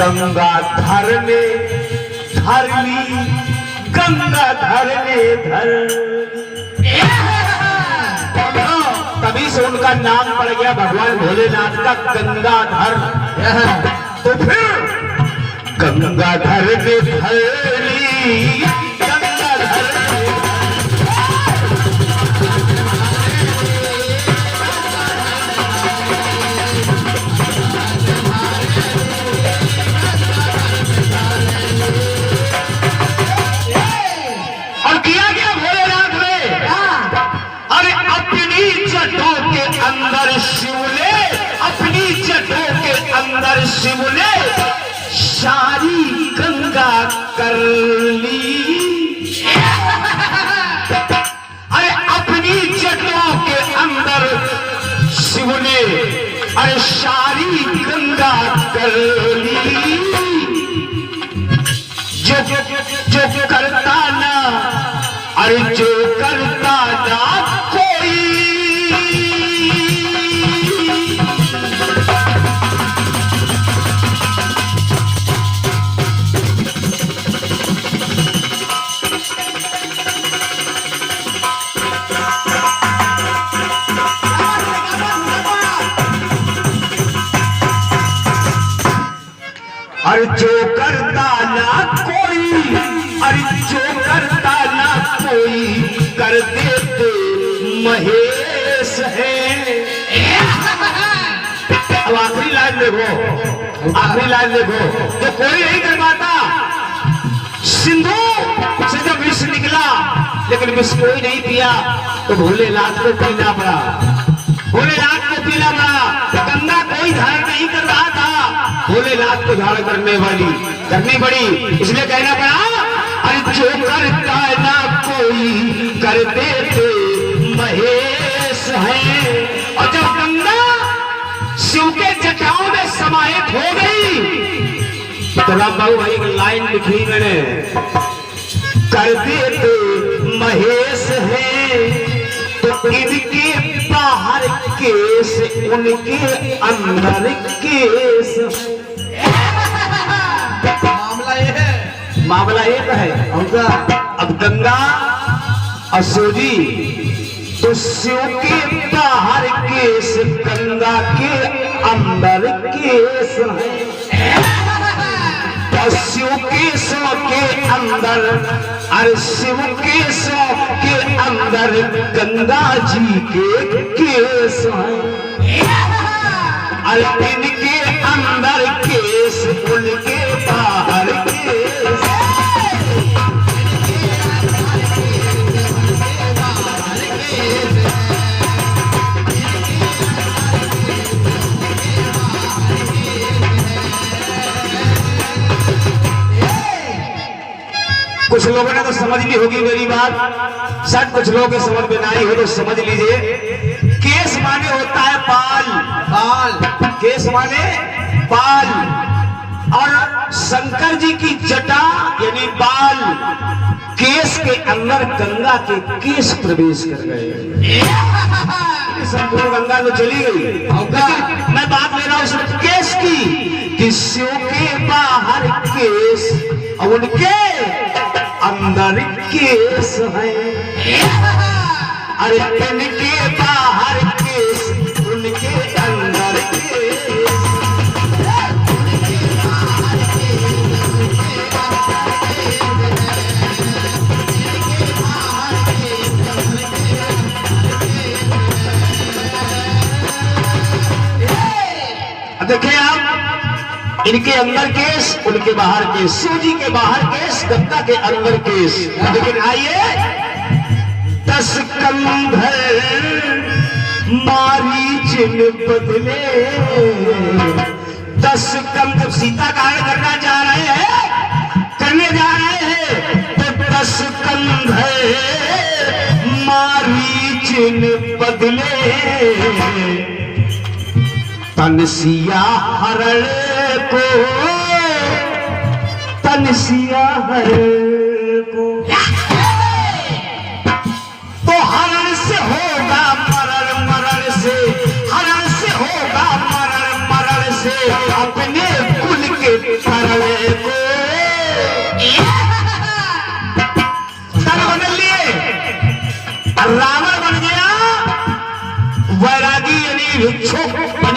गंगाधर ने धर ली, गंगाधर ने धर, तभी से उनका नाम पड़ गया भगवान भोलेनाथ का गंगाधर। तो फिर गंगाधर ने धर ली, गंगाधर और किया गया भोलेनाथ ने, अरे अपनी जटों के अंदर शिवले, अपनी जटों के अंदर शिवले सारी गंगा कर ली। अरे अपनी जटों के अंदर शिव ने अरे सारी गंगा कर ली। जो जो करता ना, अरे जो करता ना कोई, अरे जो करता ना कोई, अरे जो करता ना कोई कर देते महेश है। अब आखिरी लाइन देखो, आखिरी लाइन देखो, जो कोई नहीं कर पाता। सिंधु से जब विष निकला, लेकिन विष कोई नहीं पिया, तो भोलेनाथ को पीना पड़ा, भोलेनाथ को पीना पड़ा। गंगा कोई धारण नहीं कर रहा था, भोलेनाथ को धारण करनी पड़ी, इसलिए कहना पड़ा अरे जो करता ना कोई कर देते महेश है। और जब गंगा शिव के जटाओं में समाहित हो गई, तो राम बाबू भाई की लाइन लिखी मैंने, कर देते महेश है, तो इनके बाहर केस, उनके अंदर केस। मामला एक है। अब गंगा और शिव जी, तो शिव के बाहर केस, गंगा के अंदर केस है। और शिव केशों के अंदर, अरे शिव केशों के अंदर गंगा जी के केस हैं। अरे इनके अंदर केस, उनके बाहर केस। कुछ लोगों ने तो समझ ली होगी मेरी बात, शायद कुछ लोगों के समझ में नहीं हो तो समझ लीजिए। केस माने होता है बाल, बाल, केस माने बाल। और शंकर जी की जटा यानी बाल, केस के अंदर गंगा के केस प्रवेश कर गए। संपूर्ण गंगा तो चली गई, मैं बात ले रहा हूं सिर्फ केस की, कि शिव के बाहर केस और उनके अंदर केस है। अरे इनके बाहर केस, उनके अंदर केस। देखिए आप, इनके अंदर केस, उनके बाहर केस। शिव जी के बाहर केस, गंगा के अंदर केस। लेकिन आइए, 10 कंधर मारीच ने बदले, 10 कंधर सीता का हरण करने जा रहे हैं, तो 10 कंधर मारीच ने बदले। तनसिया हरण को, तनसिया हरण को, तो हरण से होगा मरण, मरण से हरण से होगा मरण, मरण से अपने कुल के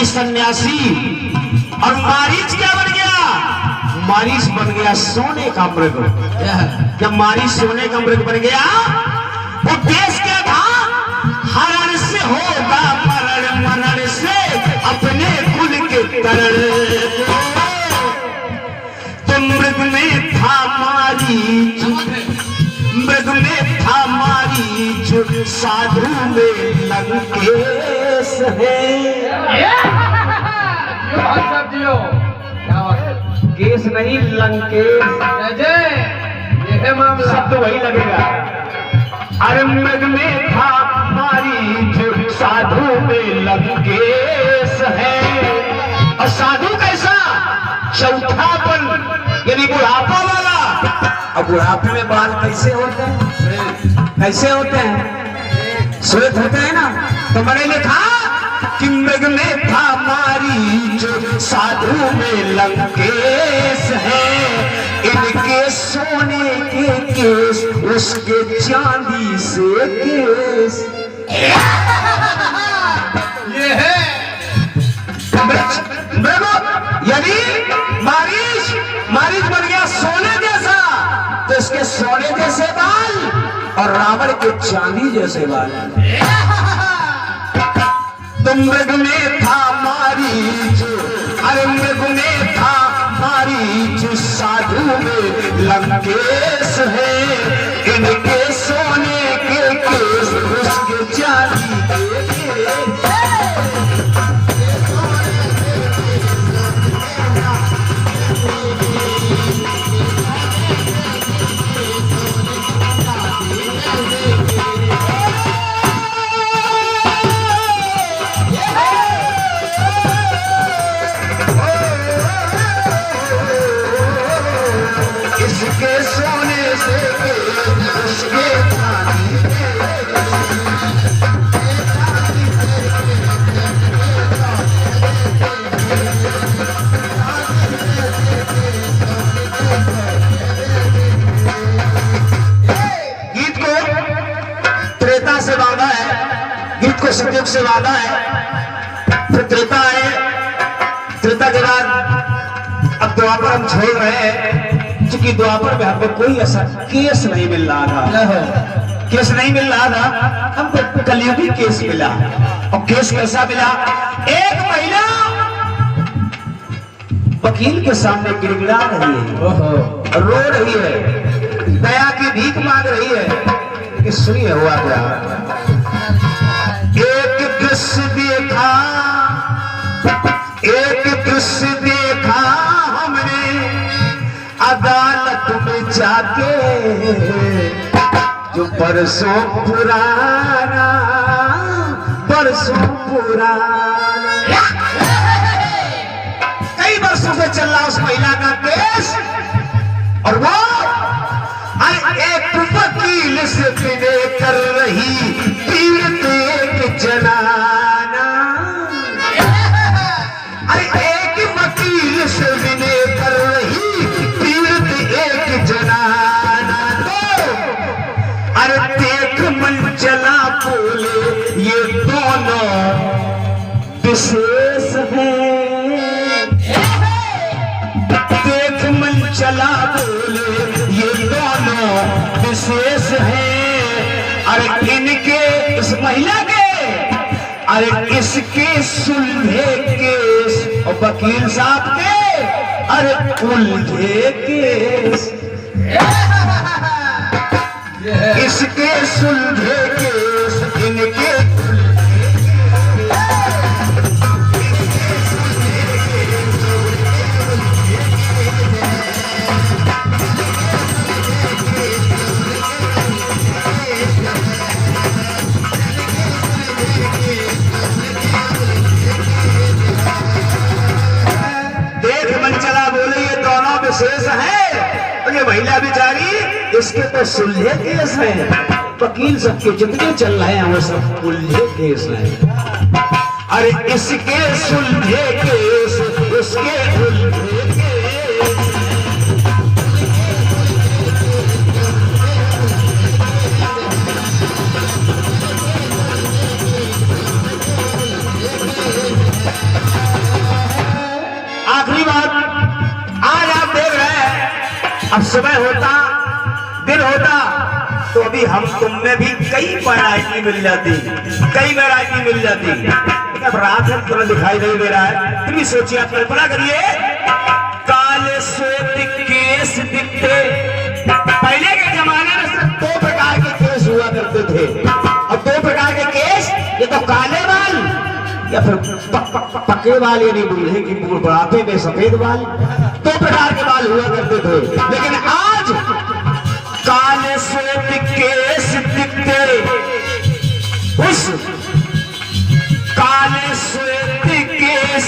यानी सन्यासी। और मारीच क्या बन गया? मारीच बन गया सोने का मृग। जब मारीच सोने का मृग बन गया तो देश क्या था? हरण से होगा मरण, मरण से अपने कुल के तरण। तो मृग में था मारीच, मृग में था मारीच, साधु में लंकेश है। केस नहीं लंकेश, ये है मामला, सब तो वही लगेगा। अरे मृग में था मारीच, साधु में लंकेश है। और साधु कैसा? चौथापन यानी बुढ़ापा वाला। अब बुढ़ापे में बाल कैसे होते हैं? कैसे होते हैं? श्वेत होते हैं ना। तो मैंने लिखा कि मृग में था मारीच, साधु में लंकेश है। इनके सोने के केस, उसके चांदी से केस। ये है यानी मारीच, मारीच बन गया सोने जैसा, तो इसके सोने जैसे बाल और रावण के चांदी जैसे बाल। तो मृग में था मारीच, अरे मृग में था मारीच, साधु में लंकेश है। इनके सोने के केस, उसके चांदी के केस। सतयुग से वादा है, फिर त्रेता है। त्रेता के बाद अब द्वापर हम छोड़ रहे हैं, क्योंकि द्वापर में हमें कोई ऐसा केस नहीं मिल रहा था। केस नहीं मिल रहा था, हमको कलयुगी केस मिला। और केस कैसा मिला? एक महिला वकील के सामने गिड़गिड़ा रही है, रो रही है, दया की भीख मांग रही है कि सुनिए हुआ क्या। एक दृश्य देखा, एक दृश्य देखा हमने अदालत में जाके, जो परसों पुराना, परसों पुराना। कई वर्षों से चल रहा उस महिला का केस, और वो एक वकील से विनय कर रही पीड़ित एक जनाना। एक वकील से विनय कर रही पीड़ित एक जनाना। तो अरे देख मन चला बोले ये दोनों विशेष हैं। देख मन चला बोले ये दोनों विशेष हैं। अरे इनके, इस महिला के, अरे इसके सुलझे केस और वकील साहब के अरे उलझे केस। इसके सुलझे केस, इनके शेष है। तो ये महिला बेचारी, इसके तो सुलझे केस हैं, वकील सबके जितने चल रहे हैं वो सब उलझे केस हैं। अरे इसके सुलझे केस, उसके उलझे केस। अब सुबह होता दिन होता तो अभी हम तुम में भी कई वैरायटी मिल जाती, कई वैरायटी मिल जाती। अब रात में तुम्हें दिखाई नहीं दे रहा है, तुम ही सोचिए, आप कल्पना करिए, काले श्वेत केस दिखते। पहले के जमाने में सिर्फ दो प्रकार के केस हुआ करते थे। अब दो प्रकार के केस, ये तो काले बाल या फिर पक्के बाल, यानी बूढ़े की बुढ़ापे में सफेद बाल, दो प्रकार के बाल हुआ करते थे। लेकिन आज काले श्वेत केस दिखते, उस काले श्वेत केस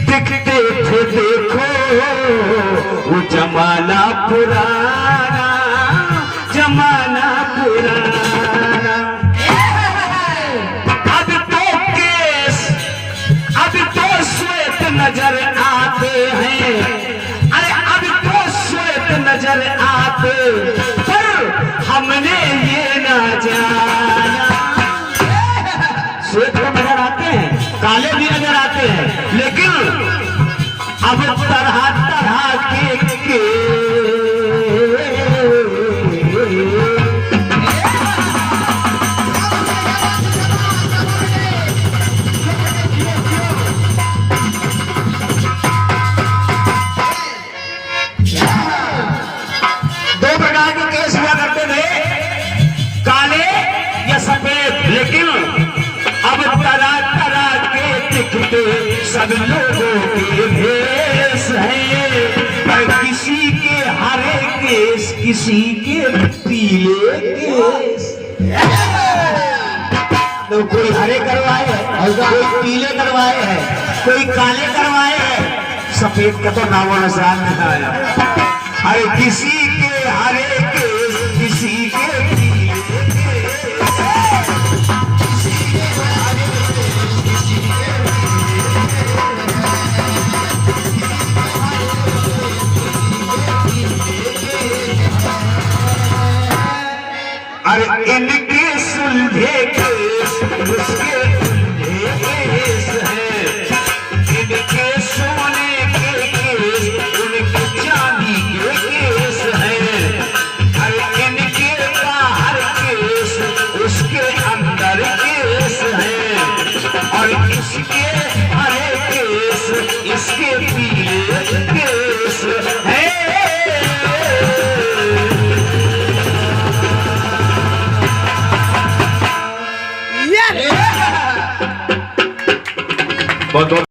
दिखते थे, देखो वो जमाना पुराना, जमाना पुराना। अब तो केस, अब तो श्वेत नजर आते हैं, अरे अब तो श्वेत नजर आते, पर हमने ये ना जाना। श्वेत नजर आते हैं, काले भी नजर आते हैं, लेकिन अब तरह तरह के दो प्रकार के केस हुआ करते थे, काले या सफेद। लेकिन अब तरह तरह के दिखते सब लोगों के भेष हैं, पर किसी के हरे केस, किसी के पीले केस। तो कोई हरे करवाए है, कोई पीले करवाए हैं, कोई काले करवाए हैं, सफेद का तो नामो निशान नहीं आया। अरे किसी के हरे केस, किसी के पीले केस, किसी के हरे केस, किसी के अरे इनके सुलझे केस, उसके उलझे केस हैं, इनके सोने के केस, उनके चांदी के केस हैं। अरे इनके बाहर केस, उसके अंदर केस हैं, और इसके हरे केस, इसके पीले केस हैं। बहुत